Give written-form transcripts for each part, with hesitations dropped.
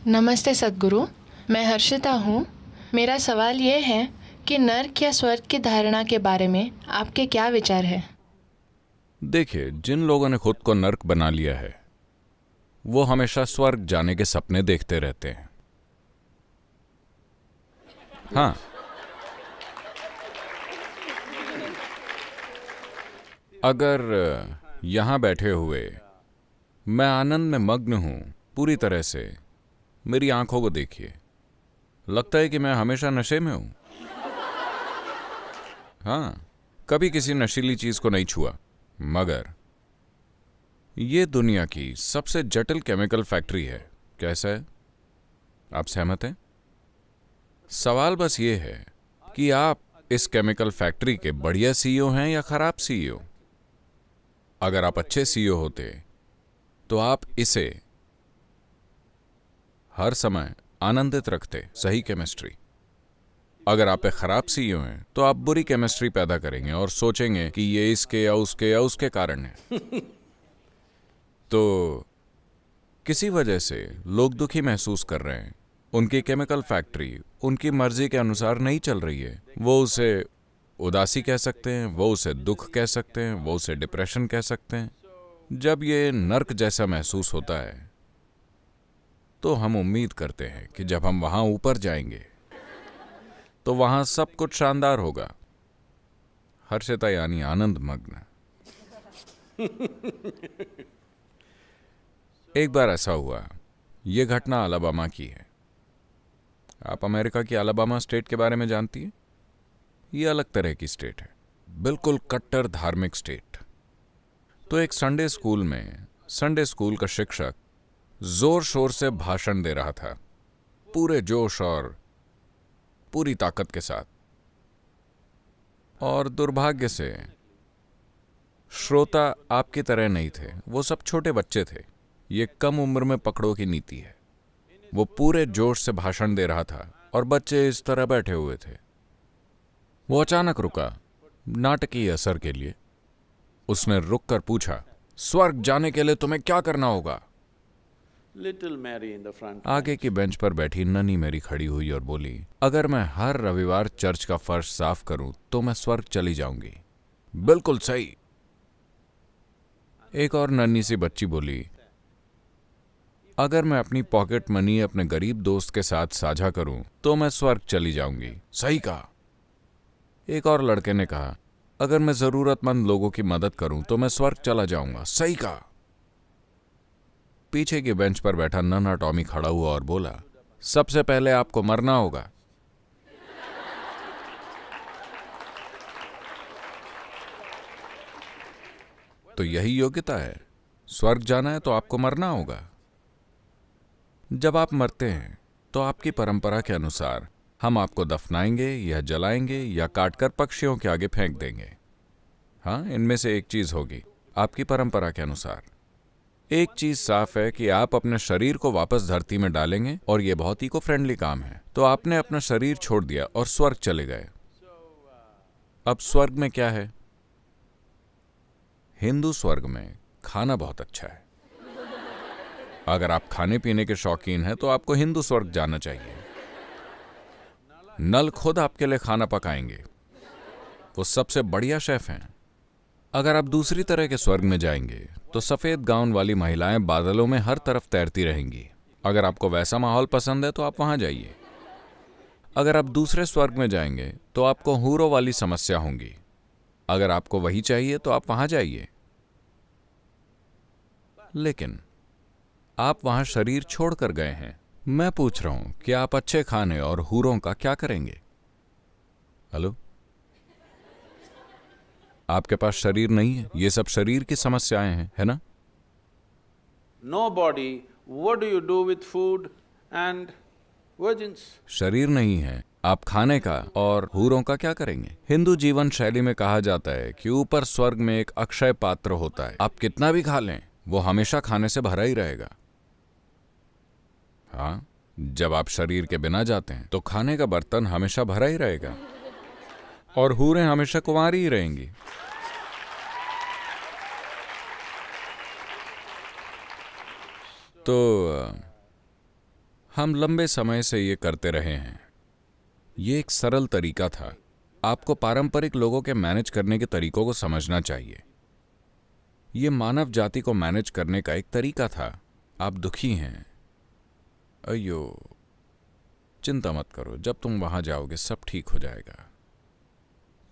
नमस्ते सद्गुरु। मैं हर्षिता हूँ। मेरा सवाल ये है कि नर्क या स्वर्ग की धारणा के बारे में आपके क्या विचार है। देखिए, जिन लोगों ने खुद को नर्क बना लिया है वो हमेशा स्वर्ग जाने के सपने देखते रहते हैं। हाँ, अगर यहां बैठे हुए मैं आनंद में मग्न हूं पूरी तरह से, मेरी आंखों को देखिए, लगता है कि मैं हमेशा नशे में हूं। हाँ, कभी किसी नशीली चीज को नहीं छुआ, मगर ये दुनिया की सबसे जटिल केमिकल फैक्ट्री है। कैसा है? आप सहमत हैं? सवाल बस ये है कि आप इस केमिकल फैक्ट्री के बढ़िया सीईओ हैं या खराब सीईओ। अगर आप अच्छे सीईओ होते तो आप इसे हर समय आनंदित रखते, सही केमिस्ट्री। अगर आप एक खराब सीईओ हैं तो आप बुरी केमिस्ट्री पैदा करेंगे और सोचेंगे कि ये इसके या उसके कारण है। तो किसी वजह से लोग दुखी महसूस कर रहे हैं। उनकी केमिकल फैक्ट्री उनकी मर्जी के अनुसार नहीं चल रही है। वो उसे उदासी कह सकते हैं, वो उसे दुख कह सकते हैं, वो उसे डिप्रेशन कह सकते हैं। जब ये नर्क जैसा महसूस होता है तो हम उम्मीद करते हैं कि जब हम वहां ऊपर जाएंगे तो वहां सब कुछ शानदार होगा। हर्षिता यानी आनंद मग्न। एक बार ऐसा हुआ, यह घटना अलाबामा की है। आप अमेरिका की अलाबामा स्टेट के बारे में जानती है? यह अलग तरह की स्टेट है, बिल्कुल कट्टर धार्मिक स्टेट। तो एक संडे स्कूल में संडे स्कूल का शिक्षक जोर शोर से भाषण दे रहा था, पूरे जोश और पूरी ताकत के साथ। और दुर्भाग्य से श्रोता आपकी तरह नहीं थे, वो सब छोटे बच्चे थे। ये कम उम्र में पकड़ो की नीति है। वो पूरे जोश से भाषण दे रहा था और बच्चे इस तरह बैठे हुए थे। वो अचानक रुका, नाटकीय असर के लिए। उसने रुक कर पूछा, स्वर्ग जाने के लिए तुम्हें क्या करना होगा? आगे की बेंच पर बैठी नन्ही मेरी खड़ी हुई और बोली, अगर मैं हर रविवार चर्च का फर्श साफ करूं तो मैं स्वर्ग चली जाऊंगी। बिल्कुल सही। एक और नन्ही सी बच्ची बोली, अगर मैं अपनी पॉकेट मनी अपने गरीब दोस्त के साथ साझा करूं तो मैं स्वर्ग चली जाऊंगी। सही कहा। एक और लड़के ने कहा, अगर मैं जरूरतमंद लोगों की मदद करूं तो मैं स्वर्ग चला जाऊंगा। सही कहा। पीछे की बेंच पर बैठा नन्हा टॉमी खड़ा हुआ और बोला, सबसे पहले आपको मरना होगा। तो यही योग्यता है। स्वर्ग जाना है तो आपको मरना होगा। जब आप मरते हैं तो आपकी परंपरा के अनुसार हम आपको दफनाएंगे या जलाएंगे या काटकर पक्षियों के आगे फेंक देंगे। हाँ, इनमें से एक चीज होगी आपकी परंपरा के अनुसार। एक चीज साफ है कि आप अपने शरीर को वापस धरती में डालेंगे और यह बहुत इको फ्रेंडली काम है। तो आपने अपना शरीर छोड़ दिया और स्वर्ग चले गए। अब स्वर्ग में क्या है? हिंदू स्वर्ग में खाना बहुत अच्छा है। अगर आप खाने पीने के शौकीन हैं तो आपको हिंदू स्वर्ग जाना चाहिए। नल खुद आपके लिए खाना पकाएंगे, वो सबसे बढ़िया शेफ हैं। अगर आप दूसरी तरह के स्वर्ग में जाएंगे तो सफेद गाउन वाली महिलाएं बादलों में हर तरफ तैरती रहेंगी। अगर आपको वैसा माहौल पसंद है तो आप वहां जाइए। अगर आप दूसरे स्वर्ग में जाएंगे तो आपको हूरों वाली समस्या होंगी। अगर आपको वही चाहिए तो आप वहां जाइए। लेकिन आप वहां शरीर छोड़कर गए हैं। मैं पूछ रहा हूं कि आप अच्छे खाने और हूरों का क्या करेंगे? हेलो, आपके पास शरीर नहीं है। ये सब शरीर की समस्याएं हैं, है ना? No body, what do you do with food and virgins? शरीर नहीं है, आप खाने का और हूरों का क्या करेंगे? हिंदू जीवन शैली में कहा जाता है कि ऊपर स्वर्ग में एक अक्षय पात्र होता है। आप कितना भी खा लें, वो हमेशा खाने से भरा ही रहेगा। हाँ, जब आप शरीर के बिना जाते हैं तो खाने का बर्तन हमेशा भरा ही रहेगा और हूरें हमेशा कुंवारी ही रहेंगी। तो हम लंबे समय से ये करते रहे हैं। ये एक सरल तरीका था। आपको पारंपरिक लोगों के मैनेज करने के तरीकों को समझना चाहिए। ये मानव जाति को मैनेज करने का एक तरीका था। आप दुखी हैं, अयो चिंता मत करो, जब तुम वहां जाओगे सब ठीक हो जाएगा।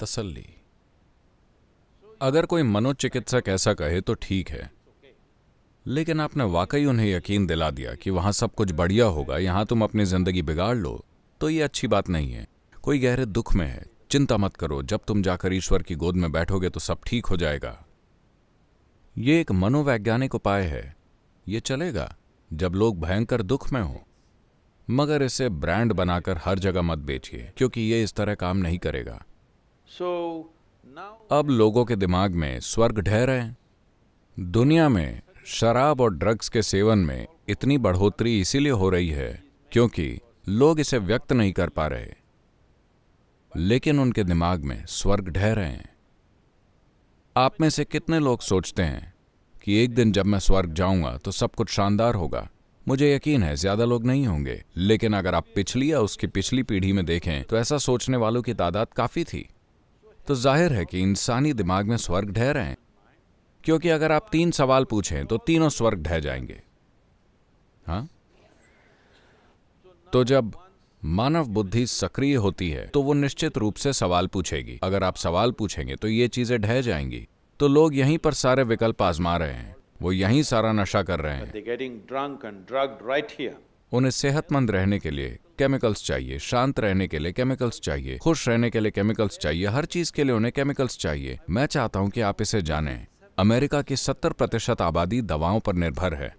तसल्ली। अगर कोई मनोचिकित्सक ऐसा कहे तो ठीक है, लेकिन आपने वाकई उन्हें यकीन दिला दिया कि वहां सब कुछ बढ़िया होगा, यहां तुम अपनी जिंदगी बिगाड़ लो, तो ये अच्छी बात नहीं है। कोई गहरे दुख में है, चिंता मत करो, जब तुम जाकर ईश्वर की गोद में बैठोगे तो सब ठीक हो जाएगा। ये एक मनोवैज्ञानिक उपाय है। ये चलेगा जब लोग भयंकर दुख में हो, मगर इसे ब्रांड बनाकर हर जगह मत बेचिए, क्योंकि ये इस तरह काम नहीं करेगा। अब लोगों के दिमाग में स्वर्ग ढह रहे हैं। दुनिया में शराब और ड्रग्स के सेवन में इतनी बढ़ोतरी इसीलिए हो रही है क्योंकि लोग इसे व्यक्त नहीं कर पा रहे, लेकिन उनके दिमाग में स्वर्ग ढह रहे हैं। आप में से कितने लोग सोचते हैं कि एक दिन जब मैं स्वर्ग जाऊंगा तो सब कुछ शानदार होगा? मुझे यकीन है ज्यादा लोग नहीं होंगे, लेकिन अगर आप पिछली या उसकी पिछली पीढ़ी में देखें तो ऐसा सोचने वालों की तादाद काफी थी। तो जाहिर है कि इंसानी दिमाग में स्वर्ग ढह रहे हैं, क्योंकि अगर आप 3 सवाल पूछें तो तीनों स्वर्ग ढह जाएंगे। हाँ, तो जब मानव बुद्धि सक्रिय होती है तो वो निश्चित रूप से सवाल पूछेगी। अगर आप सवाल पूछेंगे तो ये चीजें ढह जाएंगी। तो लोग यहीं पर सारे विकल्प आजमा रहे हैं, वो यहीं सारा नशा कर रहे हैं। उन्हें सेहतमंद रहने के लिए केमिकल्स चाहिए, शांत रहने के लिए केमिकल्स चाहिए, खुश रहने के लिए केमिकल्स चाहिए, हर चीज के लिए उन्हें केमिकल्स चाहिए। मैं चाहता हूं कि आप इसे जानें। अमेरिका की 70% आबादी दवाओं पर निर्भर है।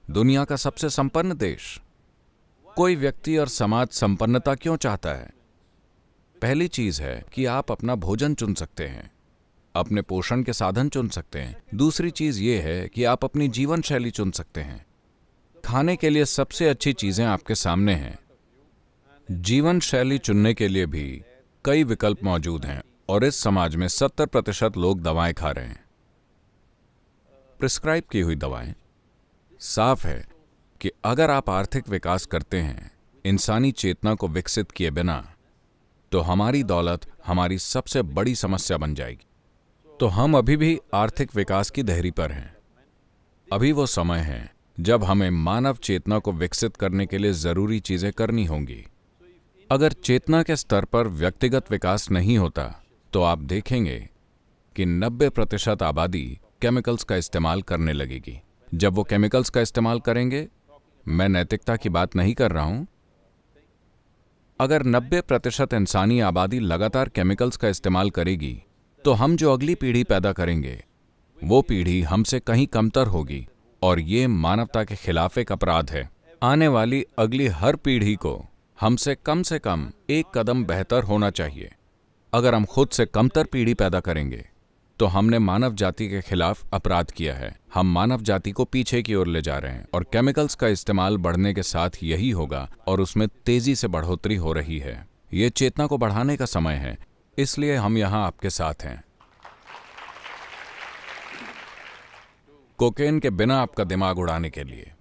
दुनिया का सबसे संपन्न देश। कोई व्यक्ति और समाज संपन्नता क्यों चाहता है? पहली चीज है कि आप अपना भोजन चुन सकते हैं, अपने पोषण के साधन चुन सकते हैं। दूसरी चीज ये है कि आप अपनी जीवन शैली चुन सकते हैं। खाने के लिए सबसे अच्छी चीजें आपके सामने हैं। जीवन शैली चुनने के लिए भी कई विकल्प मौजूद हैं, और इस समाज में 70% लोग दवाएं खा रहे हैं, प्रिस्क्राइब की हुई दवाएं। साफ है कि अगर आप आर्थिक विकास करते हैं इंसानी चेतना को विकसित किए बिना, तो हमारी दौलत हमारी सबसे बड़ी समस्या बन जाएगी। तो हम अभी भी आर्थिक विकास की देहरी पर हैं। अभी वो समय है जब हमें मानव चेतना को विकसित करने के लिए जरूरी चीजें करनी होंगी। अगर चेतना के स्तर पर व्यक्तिगत विकास नहीं होता तो आप देखेंगे कि 90% आबादी केमिकल्स का इस्तेमाल करने लगेगी। जब वो केमिकल्स का इस्तेमाल करेंगे, मैं नैतिकता की बात नहीं कर रहा हूं, अगर 90% इंसानी आबादी लगातार केमिकल्स का इस्तेमाल करेगी तो हम जो अगली पीढ़ी पैदा करेंगे वो पीढ़ी हमसे कहीं कमतर होगी, और ये मानवता के खिलाफ एक अपराध है। आने वाली अगली हर पीढ़ी को हमसे कम से कम एक कदम बेहतर होना चाहिए। अगर हम खुद से कमतर पीढ़ी पैदा करेंगे तो हमने मानव जाति के खिलाफ अपराध किया है। हम मानव जाति को पीछे की ओर ले जा रहे हैं, और केमिकल्स का इस्तेमाल बढ़ने के साथ यही होगा, और उसमें तेजी से बढ़ोतरी हो रही है। ये चेतना को बढ़ाने का समय है, इसलिए हम यहां आपके साथ हैं। कोकेन के बिना आपका दिमाग उड़ाने के लिए।